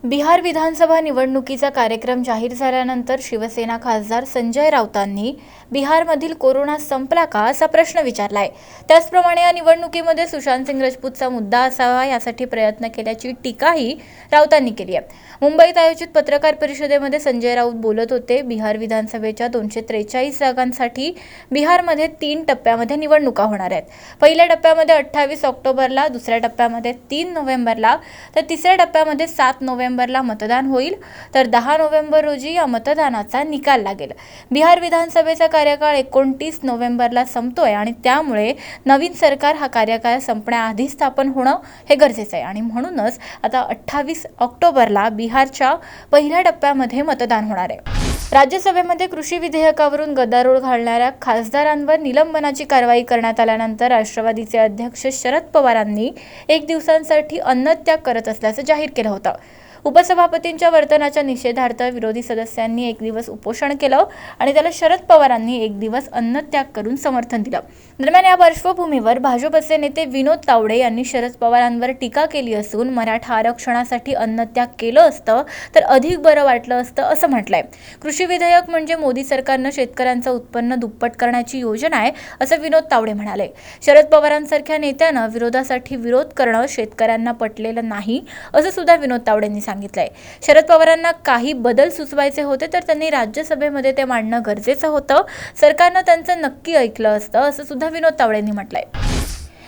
बिहार विधानसभा निवडणुकीचा कार्यक्रम जाहीर झाल्यानंतर शिवसेना खासदार संजय राऊतांनी बिहारमधील कोरोना संपला का असा प्रश्न विचारलाय। त्याचप्रमाणे या निवडणुकीमध्ये सुशांत सिंग राजपूतचा मुद्दा असावा यासाठी प्रयत्न केल्याची टीकाही राऊतांनी केली आहे। मुंबईत आयोजित पत्रकार परिषदेमध्ये संजय राऊत बोलत होते। बिहार विधानसभेच्या 243 जागांसाठी बिहारमध्ये 3 टप्प्यामध्ये निवडणुका होणार आहेत। पहिल्या टप्प्यामध्ये 28 ऑक्टोबरला, दुसऱ्या टप्प्यामध्ये 3 नोव्हेंबरला, तर तिसऱ्या टप्प्यामध्ये 7 नोव्हेंबरला मतदान होईल, तर 10 नोव्हेंबर रोजी या मतदानाचा निकाल लागेल। बिहार विधानसभेचा कार्यकाळ 29 नोव्हेंबरला संपतोय आणि त्यामुळे नवीन सरकार हा कार्यकाळ संपण्याआधी स्थापन होणं हे गरजेचं आहे आणि म्हणूनच आता 28 ऑक्टोबरला बिहारच्या पहिल्या टप्प्यामध्ये मतदान होणार आहे। राज्यसभेमध्ये कृषी विधेयकावरून गदारोळ घालणाऱ्या खासदारांवर निलंबनाची कारवाई करण्यात आल्यानंतर राष्ट्रवादीचे अध्यक्ष शरद पवारांनी 1 दिवसांसाठी अन्नत्याग करत असल्याचं जाहीर केलं होतं। उपसभापतींच्या वर्तनाच्या निषेधार्थ विरोधी सदस्यांनी 1 दिवस उपोषण केलं आणि त्याला शरद पवारांनी 1 दिवस अन्नत्याग करून समर्थन दिलं। दरम्यान या पार्श्वभूमीवर भाजपचे नेते विनोद तावडे यांनी शरद पवारांवर टीका केली असून मराठा आरक्षणासाठी अन्नत्याग केलं असतं तर अधिक बरं वाटलं असतं असं म्हटलंय। कृषी विधेयक म्हणजे मोदी सरकारनं शेतकऱ्यांचं उत्पन्न दुप्पट करण्याची योजना आहे असं विनोद तावडे म्हणाले। शरद पवारांसारख्या नेत्यानं विरोधासाठी विरोध करणं शेतकऱ्यांना पटलेलं नाही असं सुद्धा विनोद तावडेंनी सांगितलंय। शरद पवारांना काही बदल सुचवायचे होते तर त्यांनी राज्यसभेमध्ये ते मांडणं गरजेचं होतं। सरकारनं त्यांचं नक्की ऐकलं असतं असं सुद्धा विनोद तावडेंनी म्हटलंय।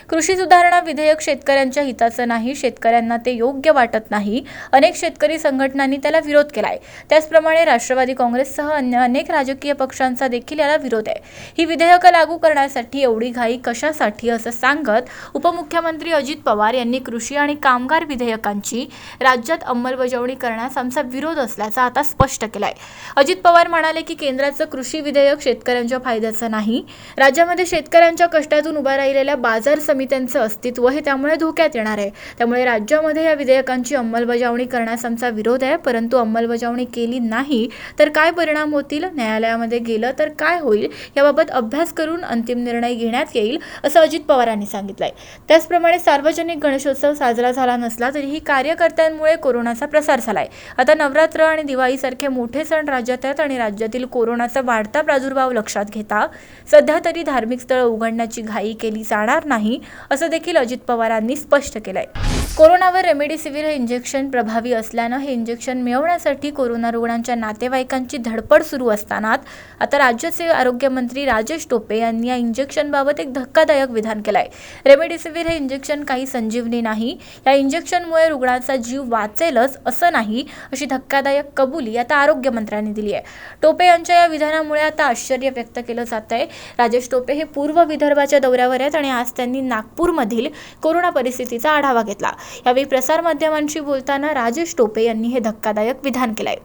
कृषी सुधारणा विधेयक शेतकऱ्यांच्या हिताचं नाही, शेतकऱ्यांना ते योग्य वाटत नाही। अनेक शेतकरी संघटनांनी त्याला विरोध केलाय। त्याचप्रमाणे राष्ट्रवादी काँग्रेससह अन्य अनेक राजकीय पक्षांचा देखील याला विरोध आहे। ही विधेयकं लागू करण्यासाठी एवढी घाई कशासाठी असं सांगत उपमुख्यमंत्री अजित पवार यांनी कृषी आणि कामगार विधेयकांची राज्यात अंमलबजावणी करण्यास आमचा विरोध असल्याचं आता स्पष्ट केलंय। अजित पवार म्हणाले की केंद्राचं कृषी विधेयक शेतकऱ्यांच्या फायद्याचं नाही। राज्यामध्ये शेतकऱ्यांच्या कष्टातून उभा राहिलेल्या बाजार समित्यांचं अस्तित्व हे त्यामुळे धोक्यात येणार आहे। त्यामुळे राज्यामध्ये या विधेयकांची अंमलबजावणी करण्यास आमचा विरोध आहे, परंतु अंमलबजावणी केली नाही तर काय परिणाम होतील, न्यायालयामध्ये गेलं तर काय होईल याबाबत अभ्यास करून अंतिम निर्णय घेण्यात येईल असं अजित पवारांनी सांगितलंय। त्याचप्रमाणे सार्वजनिक गणेशोत्सव साजरा झाला नसला तरीही कार्यकर्त्यांमुळे कोरोनाचा प्रसार झालाय। आता नवरात्र आणि दिवाळीसारखे मोठे सण राज्यात आहेत आणि राज्यातील कोरोनाचा वाढता प्रादुर्भाव लक्षात घेता सध्या तरी धार्मिक स्थळं उघडण्याची घाई केली जाणार नाही असं देखील अजित पवारांनी स्पष्ट केलंय। कोरोनावर रेमडेसिवीर हे इंजेक्शन प्रभावी असल्यानं हे इंजेक्शन मिळवण्यासाठी कोरोना रुग्णांच्या नातेवाईकांची धडपड सुरू असतानाच आता राज्याचे आरोग्यमंत्री राजेश टोपे यांनी या इंजेक्शनबाबत एक धक्कादायक विधान केलंय। रेमडेसिवीर हे इंजेक्शन काही संजीवनी नाही, या इंजेक्शनमुळे रुग्णाचा जीव वाचेलच असं नाही अशी धक्कादायक कबुली आता आरोग्यमंत्र्यांनी दिली आहे। टोपे यांच्या या विधानामुळे आता आश्चर्य व्यक्त केलं जात आहे। राजेश टोपे हे पूर्व विदर्भाच्या दौऱ्यावर आहेत आणि आज त्यांनी नागपूरमधील कोरोना परिस्थितीचा आढावा घेतला। यावेळी प्रसारमाध्यमांशी बोलताना राजेश टोपे यांनी हे धक्कादायक विधान केलंय।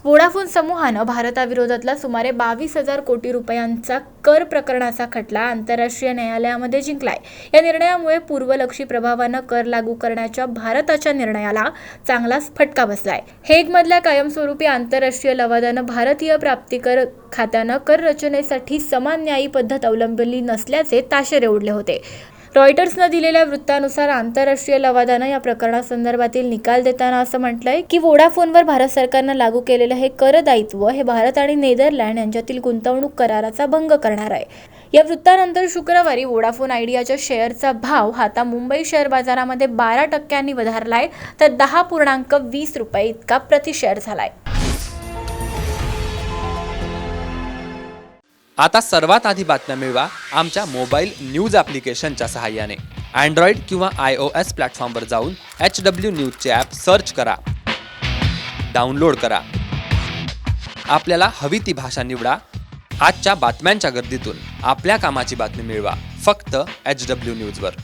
वोडाफोन समूहानं भारताविरोधातला सुमारे 22,000 कोटी रुपयांचा कर प्रकरणाचा खटला आंतरराष्ट्रीय न्यायालयामध्ये जिंकलाय। या निर्णयामुळे पूर्वलक्षी प्रभावानं कर लागू करण्याच्या भारताच्या निर्णयाला चांगलाच फटका बसलाय। हेगमधल्या कायमस्वरूपी आंतरराष्ट्रीय लवादानं भारतीय प्राप्तिकर खात्यानं कर रचनेसाठी समान न्यायी पद्धत अवलंबली नसल्याचे ताशेरे ओढले होते। रॉयटर्सनं दिलेल्या वृत्तानुसार आंतरराष्ट्रीय लवादानं या प्रकरणासंदर्भातील निकाल देताना असं म्हटलंय की वोडाफोनवर भारत सरकारनं लागू केलेलं हे कर दायित्व हे भारत आणि नेदरलँड यांच्यातील गुंतवणूक कराराचा भंग करणार आहे। या वृत्तानंतर शुक्रवारी वोडाफोन आयडियाच्या शेअरचा भाव हा आता मुंबई शेअर बाजारामध्ये 12% वधारलाय, तर 10.20 रुपये इतका प्रति शेअर झालाय। आता सर्वात आधी बातम्या मिळवा आमच्या मोबाईल न्यूज ॲप्लिकेशनच्या सहाय्याने। अँड्रॉइड किंवा iOS प्लॅटफॉर्मवर जाऊन HW न्यूजचे ॲप सर्च करा, डाउनलोड करा। आपल्याला हवी ती भाषा निवडा। आजच्या बातम्यांच्या गर्दीतून आपल्या कामाची बातमी मिळवा फक्त HW न्यूजवर।